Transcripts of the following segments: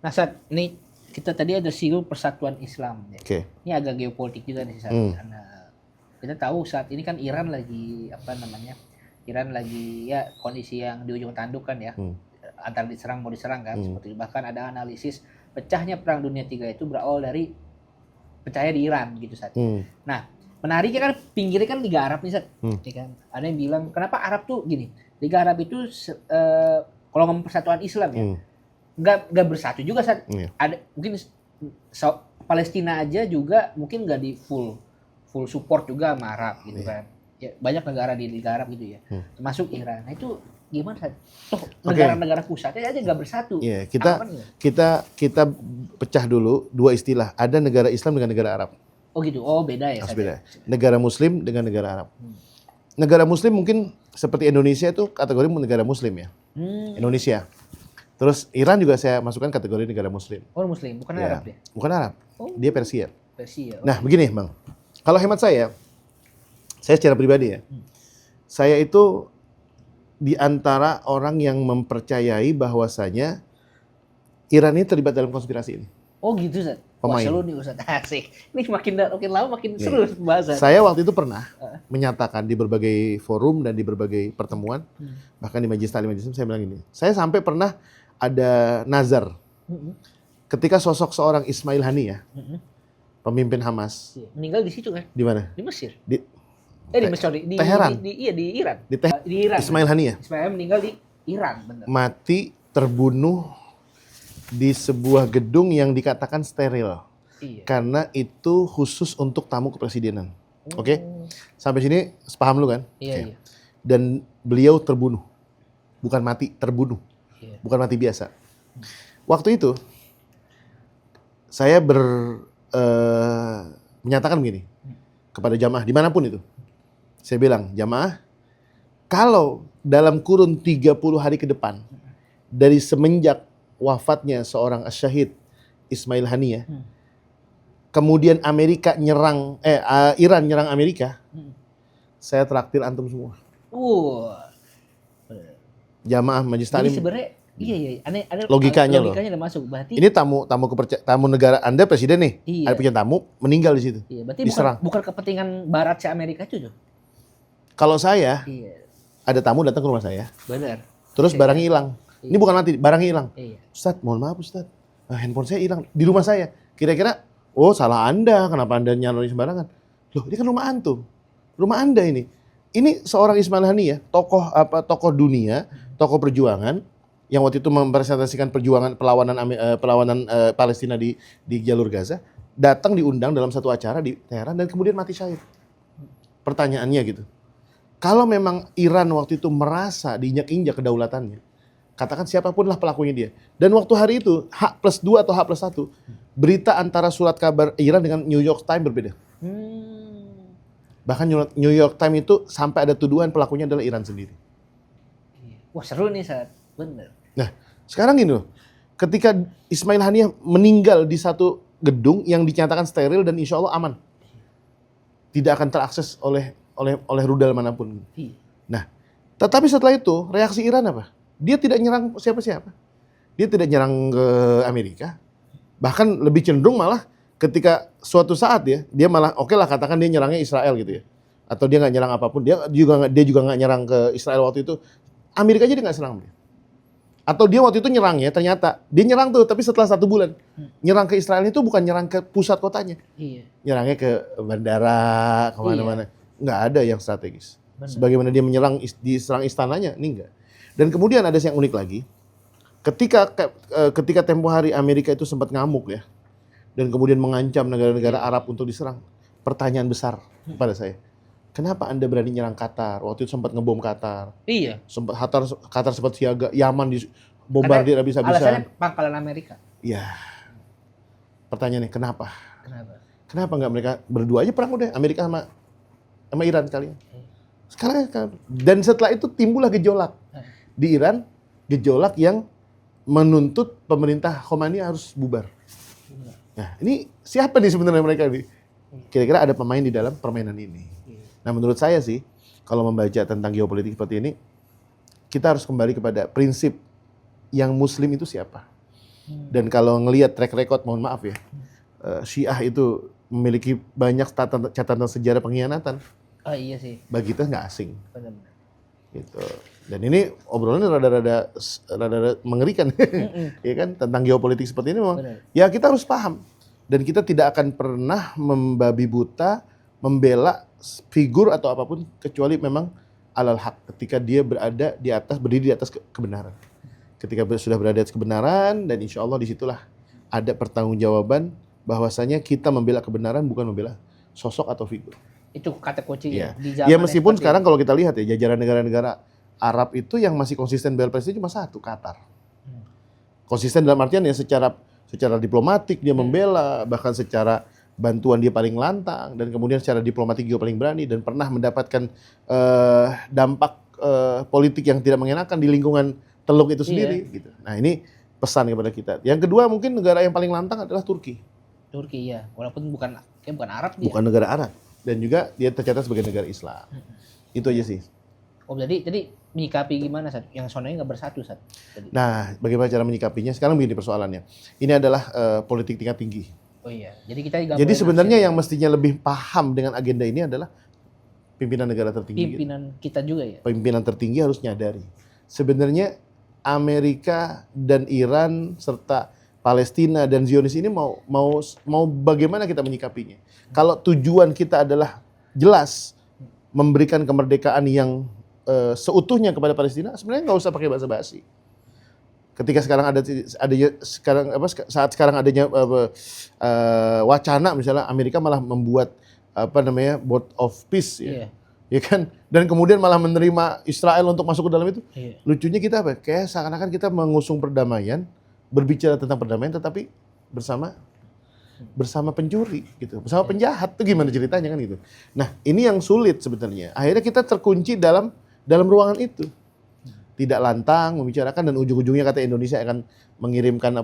Nah, Sat, ini kita tadi ada singgung persatuan Islam. Ya. Oke. Ini agak geopolitik juga nih, Sat. Karena kita tahu saat ini kan Iran lagi Iran lagi ya kondisi yang di ujung tanduk kan ya. Antara diserang mau diserang kan. Seperti bahkan ada analisis pecahnya perang dunia 3 itu berawal dari pecahnya di Iran gitu, Sat. Nah, menariknya kan pinggirnya kan Liga Arab nih, Sat. Ya kan? Ada yang bilang kenapa Arab tuh gini. Liga Arab itu kalau ngomong persatuan Islam ya. Nggak bersatu juga, Sat. Ada mungkin Palestina aja juga mungkin nggak di full support juga sama Arab gitu kan. Ya, banyak negara di Liga Arab gitu ya. Termasuk Iran. Nah itu gimana, Sat? Tuh negara-negara pusatnya aja nggak bersatu. Iya, kita pecah dulu dua istilah. Ada negara Islam dengan negara Arab. Oh gitu. Oh beda ya, Sat. Beda. Negara Muslim dengan negara Arab. Negara Muslim mungkin seperti Indonesia itu kategori negara Muslim ya. Indonesia. Terus Iran juga saya masukkan kategori negara Muslim. Oh Muslim, bukan Arab ya? Bukan Arab, dia Persia. Persia. Nah begini Bang, kalau hemat saya secara pribadi ya, saya itu di antara orang yang mempercayai bahwasanya Iran ini terlibat dalam konspirasi ini. Oh gitu, Ustaz. Pemain. Wah, seru nih Ustaz. Asik. Ini makin lama makin seru pembahasan. Saya waktu itu pernah menyatakan di berbagai forum dan di berbagai pertemuan, bahkan di Majelis Ta'lim Majelis saya bilang ini. Saya sampai pernah ada nazar ketika sosok seorang Ismail Haniyah, pemimpin Hamas. Meninggal di situ kan? Di mana? Di Mesir. Di Mesir di Teheran. Di Iran. Di Iran. Ismail Haniyah. Ismail meninggal di Iran, benar. Mati terbunuh di sebuah gedung yang dikatakan steril. Iya. Karena itu khusus untuk tamu kepresidenan. Oke? Sampai sini sepaham lu kan? Iya, iya. Dan beliau terbunuh. Bukan mati, terbunuh. Iya. Bukan mati biasa. Waktu itu saya menyatakan begini kepada jamaah dimanapun itu. Saya bilang, jamaah, kalau dalam kurun 30 hari ke depan dari semenjak wafatnya seorang syahid Ismail Haniyah, kemudian Iran nyerang Amerika, saya traktir antum semua. Jamaah Majelis Ta'lim. Jadi sebenarnya iya. Logikanya udah masuk. Berarti ini tamu negara Anda presiden nih. Iya. Ada punya tamu meninggal di situ. Iya, berarti diserang. bukan kepentingan barat si Amerika itu tuh. Kalau saya Iya. ada tamu datang ke rumah saya. Benar. Terus barangnya hilang. Iya. Ini bukan mati, barangnya hilang. Iya. Ustadz, mohon maaf Ustadz. Handphone saya hilang di rumah saya. Kira-kira, oh salah Anda, kenapa Anda nyalonin sembarangan? Loh, ini kan rumah antum. Rumah Anda ini. Ini seorang Ismail Haniyah, tokoh dunia, tokoh perjuangan yang waktu itu mempresentasikan perlawanan Palestina di jalur Gaza, datang diundang dalam satu acara di Teheran dan kemudian mati syahid. Pertanyaannya gitu. Kalau memang Iran waktu itu merasa diinjak-injak kedaulatannya, katakan siapapun lah pelakunya dia. Dan waktu hari itu, H+2 atau H+1, berita antara surat kabar Iran dengan New York Times berbeda. Bahkan New York Times itu sampai ada tuduhan pelakunya adalah Iran sendiri. Wah seru nih, Sat. Bener. Nah, sekarang gini loh. Ketika Ismail Haniyah meninggal di satu gedung yang dinyatakan steril dan insya Allah aman. Tidak akan terakses oleh rudal manapun. Nah, tetapi setelah itu reaksi Iran apa? Dia tidak nyerang siapa-siapa. Dia tidak nyerang ke Amerika. Bahkan lebih cenderung malah ketika suatu saat dia malah oke lah katakan dia nyerangnya Israel gitu ya. Atau dia nggak nyerang apapun. Dia juga nggak nyerang ke Israel waktu itu. Amerika aja dia nggak serang. Atau dia waktu itu nyerang ya, ternyata dia nyerang tuh, tapi setelah 1 bulan. Nyerang ke Israel itu bukan nyerang ke pusat kotanya. Iya. Nyerangnya ke bandara, kemana-mana. Nggak ada yang strategis. Benar. Sebagaimana dia diserang istananya, ini enggak. Dan kemudian ada yang unik lagi. Ketika tempo hari Amerika itu sempat ngamuk ya. Dan kemudian mengancam negara-negara Arab untuk diserang. Pertanyaan besar kepada saya. Kenapa Anda berani nyerang Qatar? Waktu itu sempat ngebom Qatar. Iya. Qatar sempat siaga, Yaman dibombardir habis-habisan. Alasannya pangkalan Amerika. Iya. Pertanyaannya kenapa? Kenapa nggak mereka berdua aja perang udah, Amerika sama Iran kalian. Sekarang dan setelah itu timbullah gejolak di Iran, gejolak yang menuntut pemerintah Khomeini harus bubar. Nah, ini siapa nih sebenarnya mereka nih? Kira-kira ada pemain di dalam permainan ini. Nah, menurut saya sih, kalau membaca tentang geopolitik seperti ini, kita harus kembali kepada prinsip yang Muslim itu siapa. Dan kalau ngelihat track record, mohon maaf ya, Syiah itu memiliki banyak catatan sejarah pengkhianatan. Oh iya sih. Bagi kita nggak asing. Benar-benar. Gitu. Dan ini obrolannya rada-rada mengerikan, ya kan, tentang geopolitik seperti ini memang. Benar. Ya kita harus paham. Dan kita tidak akan pernah membabi buta membela figur atau apapun kecuali memang alal haq, ketika dia berada di atas, berdiri di atas kebenaran. Ketika sudah berada di atas kebenaran, dan insya Allah disitulah ada pertanggungjawaban bahwasanya kita membela kebenaran bukan membela sosok atau figur. Itu kata kunci Ya. di Ya zaman meskipun sekarang kalau kita lihat ya, jajaran negara-negara Arab itu yang masih konsisten bela Palestina cuma satu, Qatar. Konsisten dalam artian ya secara diplomatik dia membela, bahkan secara bantuan dia paling lantang, dan kemudian secara diplomatik juga paling berani, dan pernah mendapatkan dampak politik yang tidak mengenakan di lingkungan Teluk itu sendiri. Gitu. Nah ini pesan kepada kita. Yang kedua mungkin negara yang paling lantang adalah Turki. Turki ya, walaupun bukan Arab dia. Bukan negara Arab, dan juga dia tercatat sebagai negara Islam. Itu aja sih. Oh jadi menyikapi gimana Sat? Yang sonanya nggak bersatu Sat? Nah, bagaimana cara menyikapinya? Sekarang begini persoalannya. Ini adalah politik tingkat tinggi. Oh iya. Jadi sebenarnya yang mestinya lebih paham dengan agenda ini adalah pimpinan negara tertinggi. Pimpinan kita juga ya. Pimpinan tertinggi harus nyadari. Sebenarnya Amerika dan Iran serta Palestina dan Zionis ini mau bagaimana kita menyikapinya? Kalau tujuan kita adalah jelas memberikan kemerdekaan yang seutuhnya kepada Palestina, sebenarnya nggak usah pakai basa-basi. Ketika sekarang saat sekarang adanya wacana misalnya Amerika malah membuat Board of Peace ya. Ya kan, dan kemudian malah menerima Israel untuk masuk ke dalam itu. Lucunya kita apa? Kayak seakan-akan kita mengusung perdamaian, berbicara tentang perdamaian, tetapi bersama pencuri gitu, bersama penjahat. Itu gimana ceritanya kan gitu. Nah ini yang sulit sebenarnya. Akhirnya kita terkunci dalam ruangan itu, tidak lantang membicarakan, dan ujung-ujungnya kata Indonesia akan mengirimkan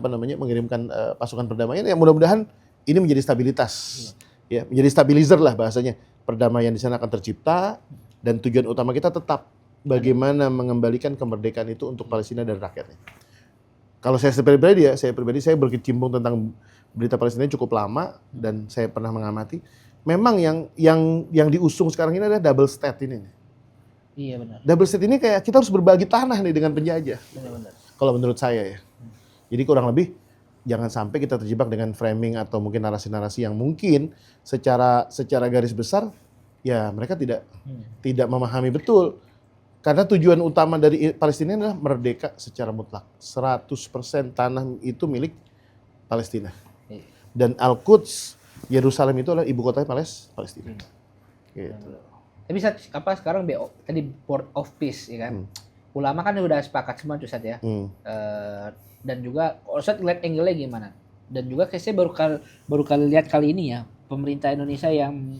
pasukan perdamaian. Ya mudah-mudahan ini menjadi stabilitas, ya menjadi stabilizer lah bahasanya. Perdamaian di sana akan tercipta, dan tujuan utama kita tetap bagaimana mengembalikan kemerdekaan itu untuk Palestina dan rakyatnya. Kalau saya pribadi saya berkecimpung tentang berita Palestina cukup lama, dan saya pernah mengamati. Memang yang diusung sekarang ini adalah double state ini. Iya benar. Double state ini kayak kita harus berbagi tanah nih dengan penjajah. Benar. Kalau menurut saya ya. Jadi kurang lebih jangan sampai kita terjebak dengan framing atau mungkin narasi-narasi yang mungkin secara garis besar ya mereka tidak memahami betul. Karena tujuan utama dari Palestina adalah merdeka secara mutlak. 100% tanah itu milik Palestina. Dan Al-Quds, Yerusalem itu adalah ibu kota Palestina. Gitu. Tapi sekarang tadi Board of Peace ya kan. Ulama kan udah sepakat semua tuh Sat ya. Dan juga Ustadz lihat angle-nya gimana? Dan juga saya baru kali lihat kali ini ya, pemerintah Indonesia yang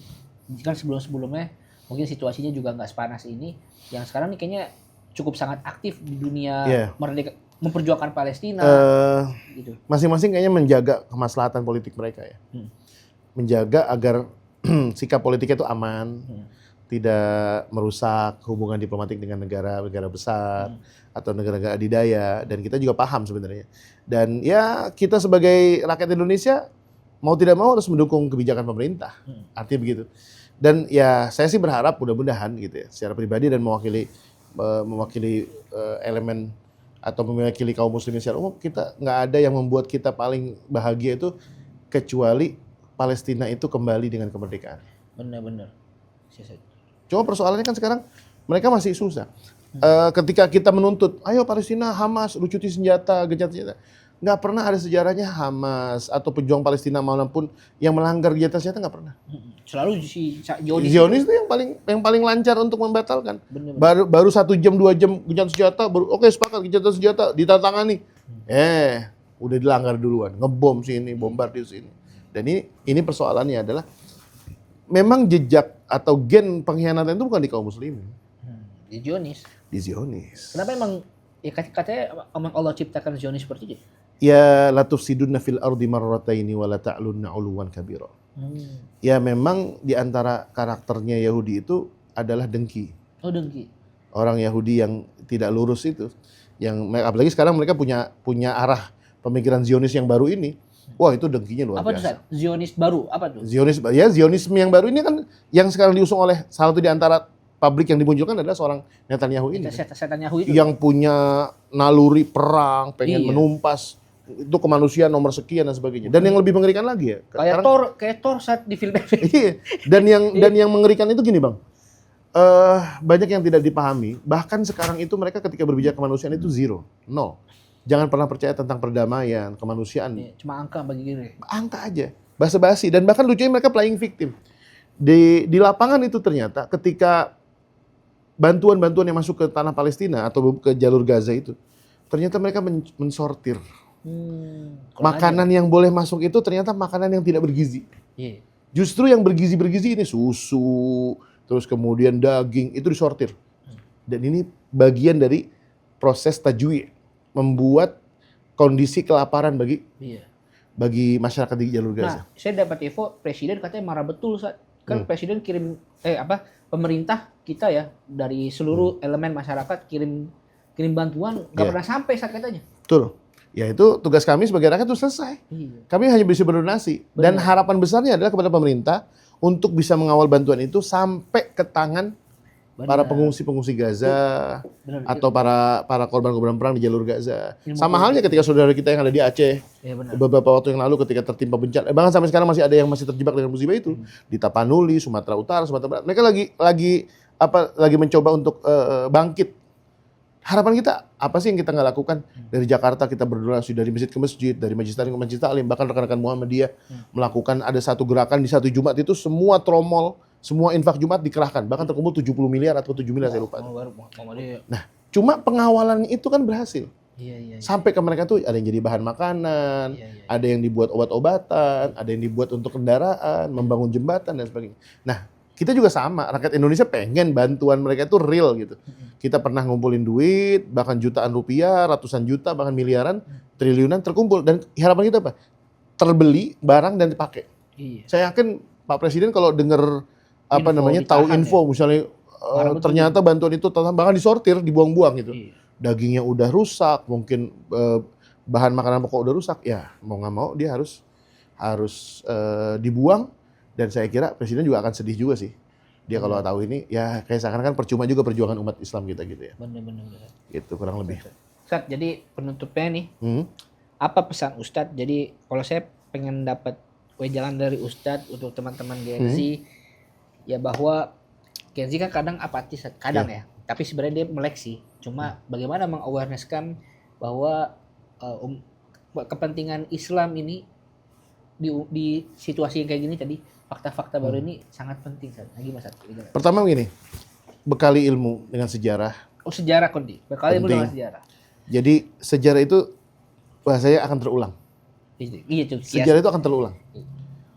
kan sebelumnya mungkin situasinya juga nggak sepanas ini, yang sekarang nih kayaknya cukup sangat aktif di dunia merdeka, memperjuangkan Palestina. Gitu. Masing-masing kayaknya menjaga kemaslahatan politik mereka ya, menjaga agar sikap politiknya itu aman, tidak merusak hubungan diplomatik dengan negara-negara besar atau negara-negara adidaya, dan kita juga paham sebenarnya. Dan ya kita sebagai rakyat Indonesia mau tidak mau harus mendukung kebijakan pemerintah. Artinya begitu. Dan ya saya sih berharap mudah-mudahan gitu ya, secara pribadi dan mewakili elemen atau mewakili kaum muslimin secara umum, kita nggak ada yang membuat kita paling bahagia itu kecuali Palestina itu kembali dengan kemerdekaan. Benar-benar. Cuma persoalannya kan sekarang mereka masih susah. Ketika kita menuntut, ayo Palestina, Hamas, lucuti senjata, gencatan senjata. Nggak pernah ada sejarahnya Hamas atau pejuang Palestina manapun yang melanggar gencatan senjata, nggak pernah. Selalu si Zionis itu yang paling lancar untuk membatalkan. Baru 1 jam 2 jam gencatan senjata, oke sepakat gencatan senjata ditandatangani. Udah dilanggar duluan, ngebom sini, bombardir sini. Dan ini persoalannya adalah memang jejak atau gen pengkhianatan itu bukan di kaum muslimin. Di Zionis. Kenapa emang ya katanya Allah ciptakan Zionis seperti itu? Ya la tufsiduna fil ardi marrataini wa la ta'lunna 'uluwan kabira. Ya memang di antara karakternya Yahudi itu adalah dengki. Oh, dengki. Orang Yahudi yang tidak lurus itu, yang apalagi sekarang mereka punya arah pemikiran Zionis yang baru ini, wah itu dengkinya luar Apa tuh, biasa. Ustaz? Zionis baru, apa tuh? Zionisme yang baru ini kan yang sekarang diusung oleh salah satu di antara publik yang dimunculkan adalah seorang Netanyahu ini. Netanyahu itu. Yang punya naluri perang, pengen Iya. menumpas itu kemanusiaan nomor sekian dan sebagainya. Dan yang lebih mengerikan lagi ya, Kayak Thor saat di film. iya. Dan yang mengerikan itu gini, Bang. Banyak yang tidak dipahami. Bahkan sekarang itu mereka ketika berbicara kemanusiaan itu zero, nol. Jangan pernah percaya tentang perdamaian, kemanusiaan. Iya, cuma angka bagi diri. Angka aja, basa-basi. Dan bahkan lucunya mereka playing victim. Di lapangan itu ternyata ketika bantuan-bantuan yang masuk ke tanah Palestina atau ke jalur Gaza itu, ternyata mereka mensortir. Makanan yang boleh masuk itu ternyata makanan yang tidak bergizi. Iya. Justru yang bergizi-bergizi ini susu, terus kemudian daging, itu disortir. Dan ini bagian dari proses tajwi', membuat kondisi kelaparan bagi masyarakat di jalur Gaza. Nah, saya dapat info presiden katanya marah betul saat kan presiden kirim pemerintah kita ya dari seluruh elemen masyarakat kirim bantuan nggak pernah sampai saat katanya. Betul. Ya itu tugas kami sebagai rakyat itu selesai. Iya. Kami hanya bisa berdonasi. Dan harapan besarnya adalah kepada pemerintah untuk bisa mengawal bantuan itu sampai ke tangan para pengungsi-pengungsi Gaza atau para korban-korban perang di jalur Gaza. Sama halnya ketika saudara kita yang ada di Aceh beberapa waktu yang lalu ketika tertimpa bencana. Bahkan sampai sekarang masih ada yang masih terjebak dengan musibah itu di Tapanuli, Sumatera Utara, Sumatera Barat. Mereka lagi mencoba untuk bangkit. Harapan kita apa sih yang kita nggak lakukan? Dari Jakarta kita berdonasi dari masjid ke masjid, dari majlis taklim ke majlis taklim, bahkan rekan-rekan Muhammadiyah melakukan ada satu gerakan di satu Jumat itu semua tromol, semua infak Jumat dikerahkan, bahkan terkumpul 70 miliar atau 7 miliar saya lupa. Nah, cuma pengawalan itu kan berhasil. Iya. Sampai ke mereka tuh ada yang jadi bahan makanan, ada yang dibuat obat-obatan, ada yang dibuat untuk kendaraan, membangun jembatan dan sebagainya. Nah, kita juga sama, rakyat Indonesia pengen bantuan mereka itu real gitu. Kita pernah ngumpulin duit, bahkan jutaan rupiah, ratusan juta, bahkan miliaran, triliunan terkumpul. Dan harapan kita apa? Terbeli barang dan dipakai. Iya. Saya yakin Pak Presiden kalau dengar tahu info misalnya ternyata bantuan itu bahkan disortir, dibuang-buang gitu. Iya. Dagingnya udah rusak, mungkin bahan makanan pokok udah rusak, ya mau nggak mau dia harus dibuang. Dan saya kira Presiden juga akan sedih juga sih. Dia kalau tahu ini, ya kayak seakan-akan percuma juga perjuangan umat Islam kita gitu ya. Benar. Gitu kurang lebih. Ustadz, jadi penutupnya nih, apa pesan Ustadz? Jadi kalau saya pengen dapat wejangan dari Ustadz untuk teman-teman Gen Z, ya bahwa Gen Z kan kadang apatis, kadang ya. Tapi sebenarnya dia melek sih. Cuma bagaimana meng-awareness-kan bahwa kepentingan Islam ini di situasi yang kayak gini tadi, fakta-fakta baru ini sangat penting. Gimana, Ustadz? Pertama begini, bekali ilmu dengan sejarah. Oh, sejarah Kondi. Bekali ilmu dengan sejarah. Jadi sejarah itu bahasanya akan terulang. Iya, tuh. Sejarah itu akan terulang.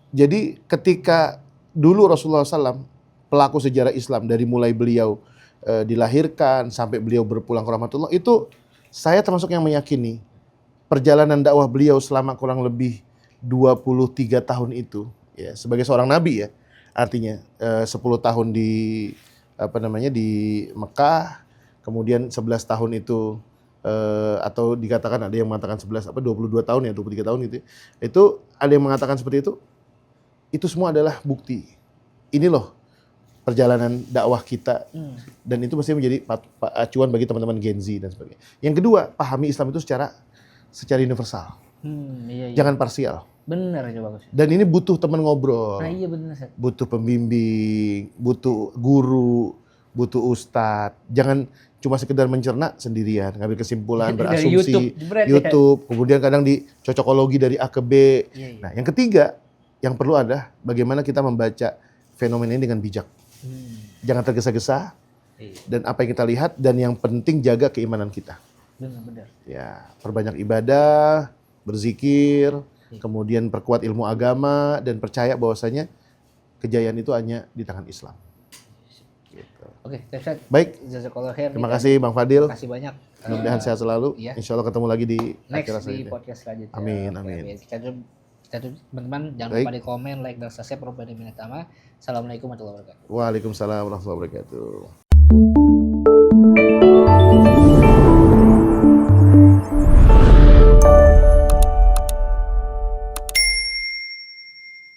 Jadi ketika dulu Rasulullah SAW, pelaku sejarah Islam dari mulai beliau dilahirkan sampai beliau berpulang ke rahmatullah, itu saya termasuk yang meyakini perjalanan dakwah beliau selama kurang lebih 23 tahun itu, ya sebagai seorang nabi ya, artinya 10 tahun di Mekah, kemudian 11 tahun itu atau dikatakan ada yang mengatakan 22 tahun ya, 23 tahun gitu. Itu ada yang mengatakan seperti itu semua adalah bukti. Ini loh perjalanan dakwah kita, dan itu mesti menjadi acuan bagi teman-teman Gen Z dan sebagainya. Yang kedua, pahami Islam itu secara universal. Iya. Jangan parsial. Benar aja bagus. Dan ini butuh teman ngobrol. Nah, iya benar. Butuh pembimbing, butuh guru, butuh ustadz. Jangan cuma sekedar mencerna sendirian, ngambil kesimpulan, berasumsi, YouTube, kemudian kadang dicocokologi dari A ke B. Iya. Nah, yang ketiga, yang perlu adalah bagaimana kita membaca fenomena ini dengan bijak. Jangan tergesa-gesa. Dan apa yang kita lihat, dan yang penting jaga keimanan kita. Benar. Ya, perbanyak ibadah, berzikir, kemudian perkuat ilmu agama, dan percaya bahwasanya kejayaan itu hanya di tangan Islam. Gitu. Oke, baik. Terima kasih Bang Fadil. Terima kasih banyak. Mudah-mudahan sehat selalu. Iya. Insya Allah ketemu lagi di podcast selanjutnya. Amin. Kita tuh teman-teman jangan lupa di komen, like, dan subscribe. Assalamualaikum warahmatullahi wabarakatuh. Waalaikumsalam warahmatullahi wabarakatuh.